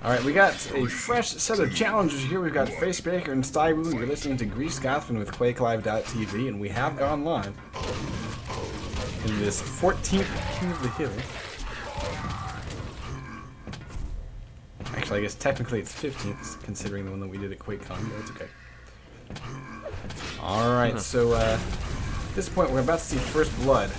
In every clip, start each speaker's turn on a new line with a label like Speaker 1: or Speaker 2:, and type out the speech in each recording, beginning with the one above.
Speaker 1: Alright, we got a fresh set of challengers here. We've got Facebreaker and Stywoo. You're listening to Grease Scotsman with QuakeLive.tv, and we have gone live in this 14th King of the Hill. Actually, I guess technically it's 15th, considering the one that we did at QuakeCon, but it's okay. Alright, so at this point we're about to see First Blood.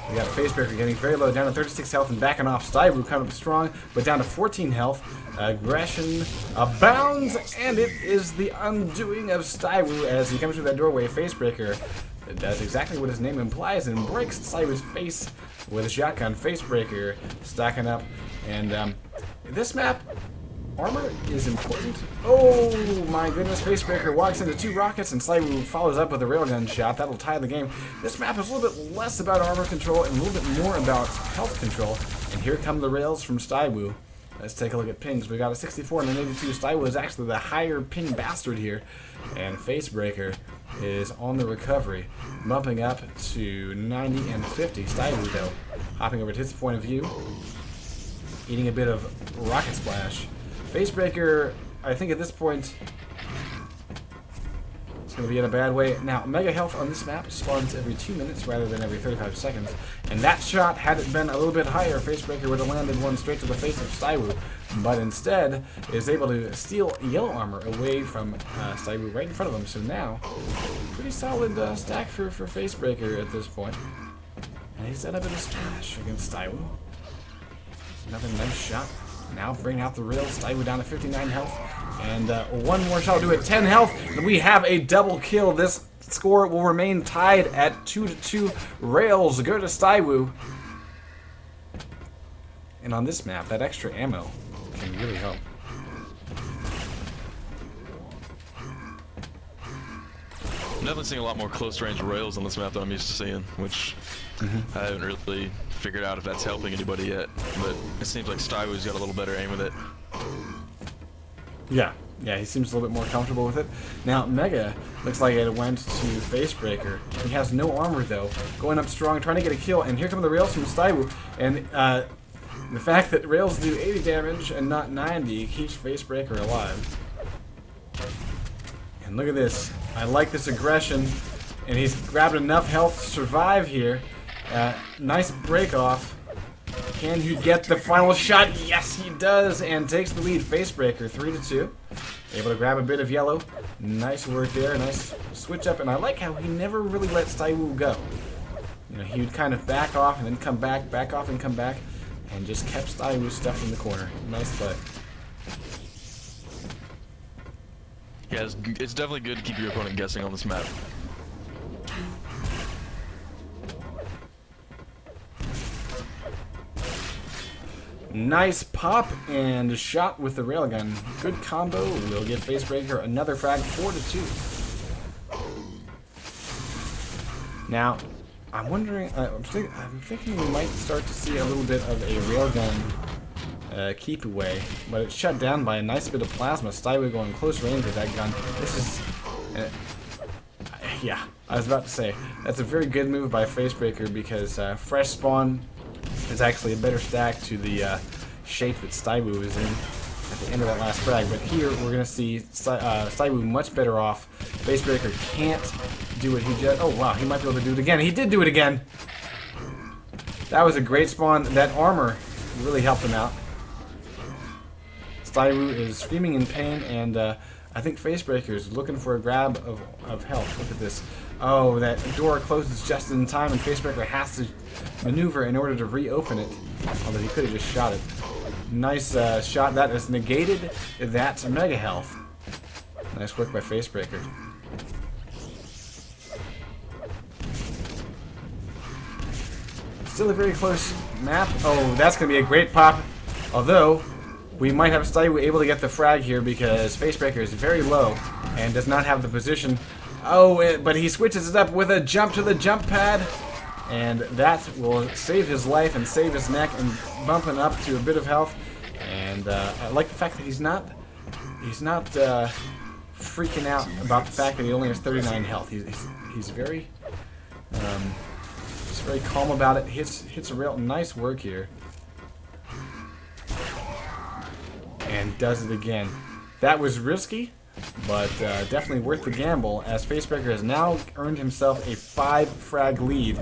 Speaker 1: We got Facebreaker getting very low, down to 36 health and backing off. Stywoo coming up strong, but down to 14 health. Aggression abounds, and it is the undoing of Stywoo as he comes through that doorway. Facebreaker does exactly what his name implies and breaks Stywoo's face with a shotgun. Facebreaker stacking up, and this map, armor is important. Oh my goodness, Facebreaker walks into 2 rockets and Stywoo follows up with a railgun shot. That'll tie the game. This map is a little bit less about armor control and a little bit more about health control. And here come the rails from Stywoo. Let's take a look at pings. We got a 64 and an 82. Stywoo is actually the higher ping bastard here. And Facebreaker is on the recovery, bumping up to 90 and 50. Stywoo, though, hopping over to his point of view, eating a bit of rocket splash. Facebreaker, I think at this point, it's going to be in a bad way. Now, Mega Health on this map spawns every 2 minutes rather than every 35 seconds. And that shot, had it been a little bit higher, Facebreaker would have landed one straight to the face of Stywoo. But instead, is able to steal yellow armor away from Stywoo right in front of him. So now, pretty solid stack for Facebreaker at this point. And he's set up in a splash against Stywoo. Another nice shot. Now bringing out the rails. Stywoo down to 59 health. And one more shot will do it. 10 health. And we have a double kill. This score will remain tied at 2-2. Rails go to Stywoo. And on this map, that extra ammo can really help.
Speaker 2: I'm definitely seeing a lot more close range rails on this map than I'm used to seeing, which I haven't really figured out if that's helping anybody yet, but it seems like Stywoo's got a little better aim with it.
Speaker 1: Yeah, he seems a little bit more comfortable with it. Now, Mega looks like it went to Facebreaker. He has no armor, though. Going up strong, trying to get a kill, and here come the rails from Stywoo. And the fact that rails do 80 damage and not 90 keeps Facebreaker alive. And look at this. I like this aggression. And he's grabbed enough health to survive here. Nice break off. Can he get the final shot? Yes, he does, and takes the lead. Facebreaker 3-2. Able to grab a bit of yellow. Nice work there. Nice switch up, and I like how he never really let Stywoo go. You know, he would kind of back off and then come back, back off and come back, and just kept Stywoo stuffed in the corner. Nice play.
Speaker 2: Yeah, it's definitely good to keep your opponent guessing on this map.
Speaker 1: Nice pop and shot with the railgun. Good combo. We'll give Facebreaker another frag, 4-2. Now, I'm wondering. I'm thinking we might start to see a little bit of a railgun keep away, but it's shut down by a nice bit of plasma. Stywoo going close range with that gun. This is, yeah. I was about to say that's a very good move by Facebreaker because fresh spawn is actually a better stack to the shape that Stywoo is in at the end of that last frag. But here we're going to see Stywoo much better off. Facebreaker can't do what he just... Oh, wow, he might be able to do it again. He did do it again! That was a great spawn. That armor really helped him out. Stywoo is screaming in pain, and I think Facebreaker is looking for a grab of health. Look at this. Oh, that door closes just in time, and Facebreaker has to maneuver in order to reopen it. Although he could have just shot it. Nice shot. That has negated that Mega Health. Nice work by Facebreaker. Still a very close map. Oh, that's going to be a great pop. Although, we might have Stywoo able to get the frag here because Facebreaker is very low and does not have the position. Oh, but he switches it up with a jump to the jump pad. And that will save his life and save his neck and bump him up to a bit of health. And I like the fact that he's not freaking out about the fact that he only has 39 health. He's very calm about it. Hits a real nice work here. and does it again. That was risky, but definitely worth the gamble, as Facebreaker has now earned himself a 5-frag lead,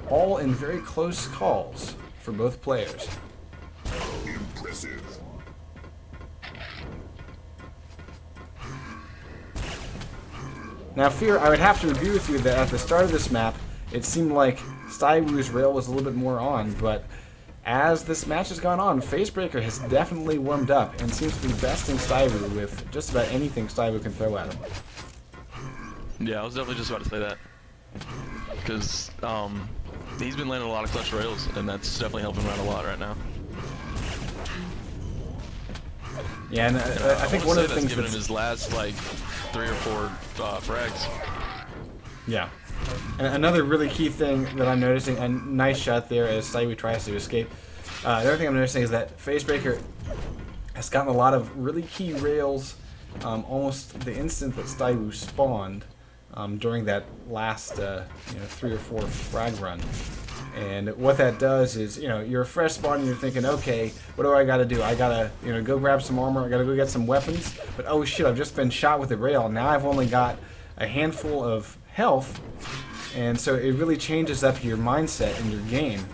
Speaker 1: all in very close calls for both players.
Speaker 3: Impressive.
Speaker 1: Now, Fear, I would have to agree with you that at the start of this map, it seemed like Stywoo's rail was a little bit more on, but as this match has gone on, Facebreaker has definitely warmed up and seems to be besting Stywoo with just about anything Stywoo can throw at him.
Speaker 2: Yeah, I was definitely just about to say that. Because he's been landing a lot of clutch rails, and that's definitely helping him out a lot right now.
Speaker 1: Yeah, and I think one of the things
Speaker 2: that's given him his last, like, 3 or 4 frags.
Speaker 1: Yeah. And another really key thing that I'm noticing, a nice shot there as Stywoo tries to escape. The other thing I'm noticing is that Facebreaker has gotten a lot of really key rails almost the instant that Stywoo spawned during that last 3 or 4 frag run. And what that does is, you're a fresh spawn and you're thinking, okay, what do I got to do? I got to, go grab some armor, I got to go get some weapons. But oh shit, I've just been shot with a rail. Now I've only got a handful of health. And so it really changes up your mindset in your game.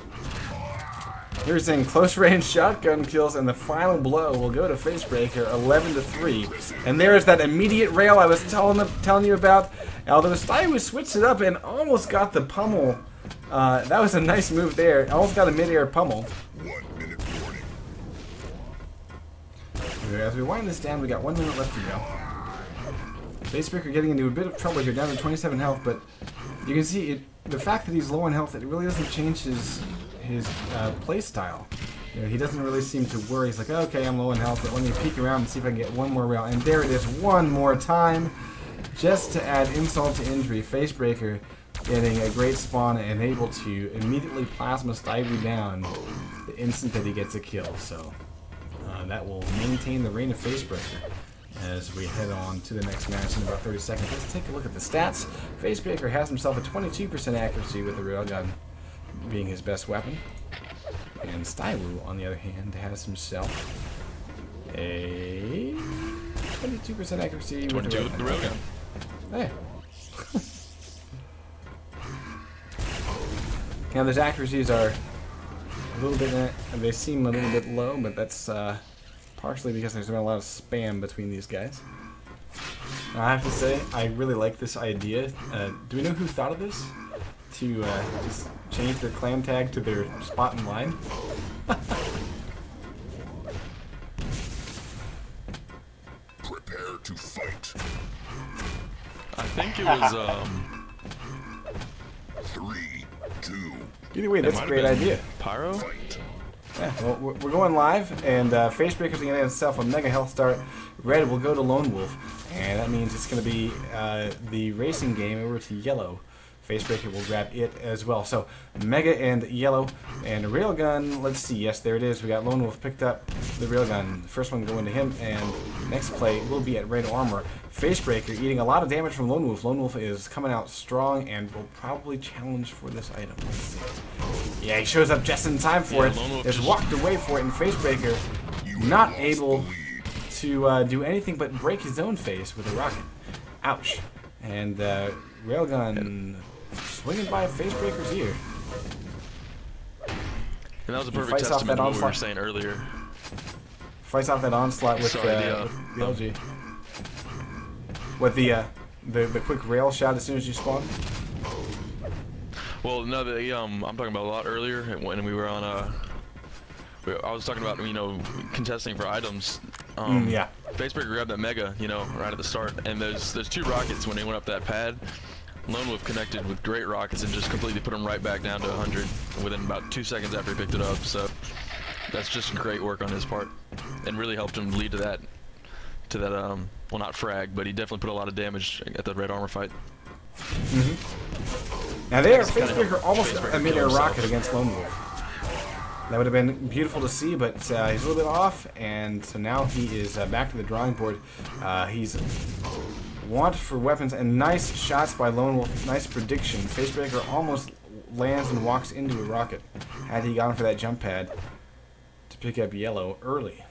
Speaker 1: Here's in close range shotgun kills, and the final blow will go to Facebreaker, 11-3. And there's that immediate rail I was telling you about. Although Stywoo switched it up and almost got the pummel. That was a nice move there. Almost got a mid-air pummel.
Speaker 3: 1 minute warning.
Speaker 1: As we wind this down, we got 1 minute left to go. Facebreaker getting into a bit of trouble here, down to 27 health, but you can see the fact that he's low on health, it really doesn't change his play style. He doesn't really seem to worry. He's like, okay, I'm low on health, but let me peek around and see if I can get one more rail. And there it is, one more time. Just to add insult to injury, Facebreaker getting a great spawn and able to immediately plasma Stywoo down the instant that he gets a kill. So that will maintain the reign of Facebreaker as we head on to the next match in about 30 seconds. Let's take a look at the stats. Facebreaker has himself a 22% accuracy with the railgun being his best weapon. And Stywoo, on the other hand, has himself a 22% accuracy with the railgun. Hey. Now, those accuracies are a little bit, they seem a little bit low, but that's partially because there's been a lot of spam between these guys. Now, I have to say, I really like this idea. Do we know who thought of this? To just change their clan tag to their spot in line?
Speaker 3: Prepare to fight.
Speaker 2: I think it was,
Speaker 3: 3, 2.
Speaker 1: Either way, that's a great idea.
Speaker 2: Pyro?
Speaker 3: Fight.
Speaker 1: Yeah, well, we're going live, and Facebreaker's going to get himself a mega health start. Red will go to Lone Wolf, and that means it's going to be the racing game over to Yellow. Facebreaker will grab it as well. So, Mega and Yellow, and Railgun, let's see, yes, there it is. We got Lone Wolf picked up the Railgun. The first one going to him, and next play will be at Red Armor. Facebreaker eating a lot of damage from Lone Wolf. Lone Wolf is coming out strong and will probably challenge for this item. Let's see. Yeah, he shows up just in time for it. Has walked away for it, and Facebreaker not able to do anything but break his own face with a rocket. Ouch. And Railgun swinging by Facebreaker's ear.
Speaker 2: And that was a perfect testament to what we were saying earlier.
Speaker 1: Fights off that onslaught with, with the LG. What, the quick rail shot as soon as you spawn?
Speaker 2: Well, no, I'm talking about a lot earlier when we were on I was talking about, contesting for items.
Speaker 1: Yeah.
Speaker 2: Facebreaker grabbed that Mega, right at the start, and there's 2 rockets when they went up that pad. Lone Wolf connected with great rockets and just completely put him right back down to 100 within about 2 seconds after he picked it up. So that's just great work on his part, and really helped him lead to that, well, not frag, but he definitely put a lot of damage at the Red Armor fight.
Speaker 1: Now there, Facebreaker almost a mid-air rocket against Lone Wolf. That would have been beautiful to see, but he's a little bit off, and so now he is back to the drawing board. He's want for weapons, and nice shots by Lone Wolf. Nice prediction. Facebreaker almost lands and walks into a rocket. Had he gone for that jump pad to pick up Yellow early.